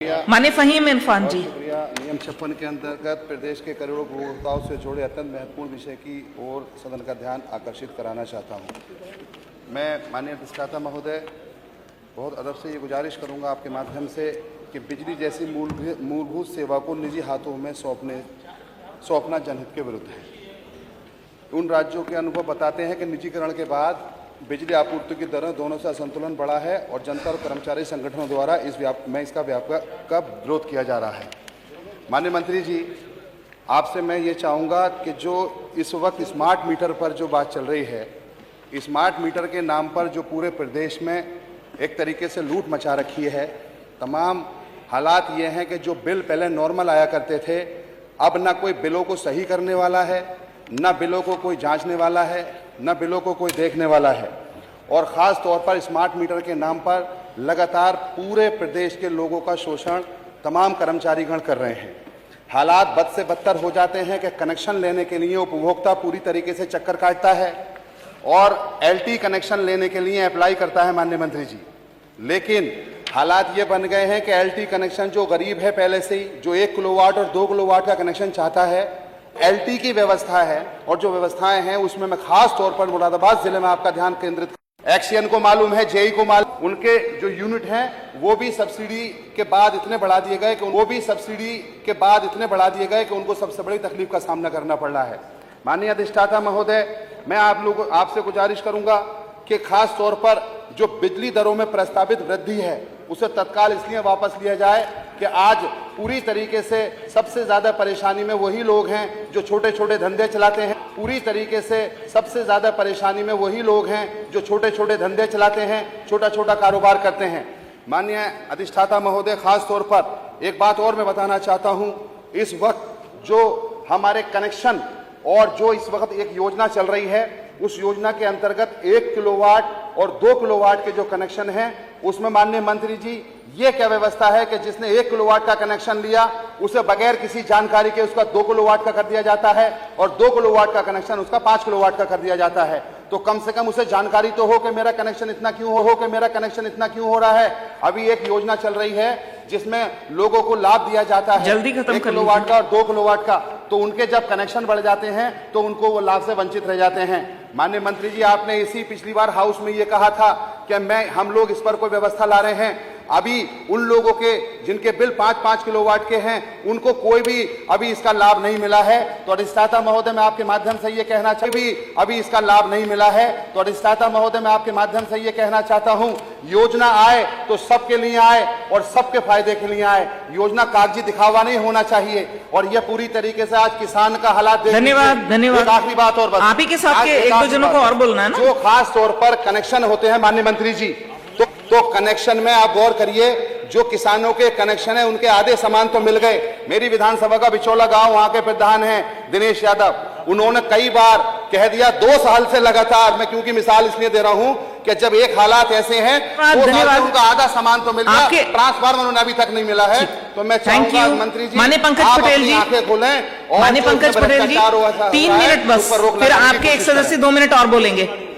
माननीय फहीम इरफान जी। शुक्रिया। नियम 56 के अंतर्गत प्रदेश के करोड़ों उपभोक्ताओं से जुड़े अत्यंत महत्वपूर्ण विषय की ओर सदन का ध्यान आकर्षित कराना चाहता हूं। मैं माननीय अधिष्ठाता महोदय बहुत अदब से ये गुजारिश करूंगा आपके माध्यम से कि बिजली जैसी मूलभूत सेवा को निजी हाथों में सौंपना जनहित के विरुद्ध है। उन राज्यों के अनुभव बताते हैं कि निजीकरण के बाद बिजली आपूर्ति की दरें दोनों से असंतुलन बढ़ा है और जनता और कर्मचारी संगठनों द्वारा इसका व्यापक विरोध किया जा रहा है। माननीय मंत्री जी, आपसे मैं ये चाहूँगा कि जो इस वक्त स्मार्ट मीटर पर जो बात चल रही है, स्मार्ट मीटर के नाम पर जो पूरे प्रदेश में एक तरीके से लूट मचा रखी है, तमाम हालात ये हैं कि जो बिल पहले नॉर्मल आया करते थे, अब ना कोई बिलों को सही करने वाला है, ना बिलों को कोई जांचने वाला है, न बिलों को कोई देखने वाला है। और ख़ास तौर पर स्मार्ट मीटर के नाम पर लगातार पूरे प्रदेश के लोगों का शोषण तमाम कर्मचारीगण कर रहे हैं। हालात बद से बदतर हो जाते हैं कि कनेक्शन लेने के लिए उपभोक्ता पूरी तरीके से चक्कर काटता है और एलटी कनेक्शन लेने के लिए अप्लाई करता है माननीय मंत्री जी। लेकिन हालात ये बन गए हैं कि एलटी कनेक्शन जो गरीब है पहले से ही, जो 1 किलोवाट और 2 किलोवाट का कनेक्शन चाहता है, एलटी की व्यवस्था है और जो व्यवस्थाएं हैं उसमें मैं खास तौर पर मुरादाबाद जिले में आपका ध्यान केंद्रित, एक्सियन को मालूम है, जेई को मालूम, उनके जो यूनिट हैं वो भी सब्सिडी के बाद इतने बढ़ा दिए गए कि उनको सबसे बड़ी तकलीफ का सामना करना पड़ रहा है। माननीय अधिष्ठाता महोदय, मैं आपसे गुजारिश करूंगा कि खास तौर पर जो बिजली दरों में प्रस्तावित वृद्धि है उसे तत्काल इसलिए वापस लिया जाए कि आज पूरी तरीके से सबसे ज्यादा परेशानी में वही लोग हैं जो छोटे छोटे धंधे चलाते हैं। छोटा छोटा कारोबार करते हैं। माननीय अधिष्ठाता महोदय, खास तौर पर एक बात और मैं बताना चाहता हूं, इस वक्त जो हमारे कनेक्शन और जो इस वक्त एक योजना चल रही है, उस योजना के अंतर्गत 1 किलोवाट और 2 किलोवाट के जो कनेक्शन हैं उसमें माननीय मंत्री जी ये क्या व्यवस्था है कि जिसने 1 किलोवाट का कनेक्शन लिया उसे बगैर किसी जानकारी के उसका 2 किलोवाट का कर दिया जाता है और 2 किलोवाट का कनेक्शन उसका 5 किलोवाट का कर दिया जाता है। तो कम से कम उसे जानकारी तो हो कि मेरा कनेक्शन इतना क्यों हो रहा है। अभी एक योजना चल रही है जिसमें लोगों को लाभ दिया जाता है जल्दी खत्म 1 किलोवाट का और 2 किलोवाट का, तो उनके जब कनेक्शन बढ़ जाते हैं तो उनको वो लाभ से वंचित रह जाते हैं। माननीय मंत्री जी, आपने इसी पिछली बार हाउस में ये कहा था कि हम लोग इस पर कोई व्यवस्था ला रहे हैं। अभी उन लोगों के जिनके बिल 5-5 किलोवाट के हैं उनको कोई भी अभी इसका लाभ नहीं मिला है। तो अधिष्ठाता महोदय, मैं आपके माध्यम से ये कहना चाहता हूं, योजना आए तो सबके लिए आए और सबके फायदे के लिए आए। योजना कागजी दिखावा नहीं होना चाहिए और यह पूरी तरीके से आज किसान का हालात। धन्यवाद। आखिरी बात और बस, आप ही के साथ के 1-2 जनों को और बोलना है ना। जो खास तौर पर कनेक्शन होते हैं माननीय मंत्री जी, तो कनेक्शन में आप गौर करिए, जो किसानों के कनेक्शन है उनके आधे सामान तो मिल गए। मेरी विधानसभा का बिचौला गांव, वहां के प्रधान हैं दिनेश यादव, उन्होंने कई बार कह दिया 2 साल से लगातार, मैं क्योंकि मिसाल इसलिए दे रहा हूं कि जब एक हालात ऐसे हैं 2 साल से उनका आधा सामान तो मिल गया, ट्रांसफार्मर उन्होंने अभी तक नहीं मिला है। तो मैं चाहूंगा मंत्री जी, माननीय पंकज पटेल जी, आंखें खोलें। माननीय पंकज पटेल जी 3 मिनट बस, फिर आपके एक सदस्य 2 मिनट और बोलेंगे।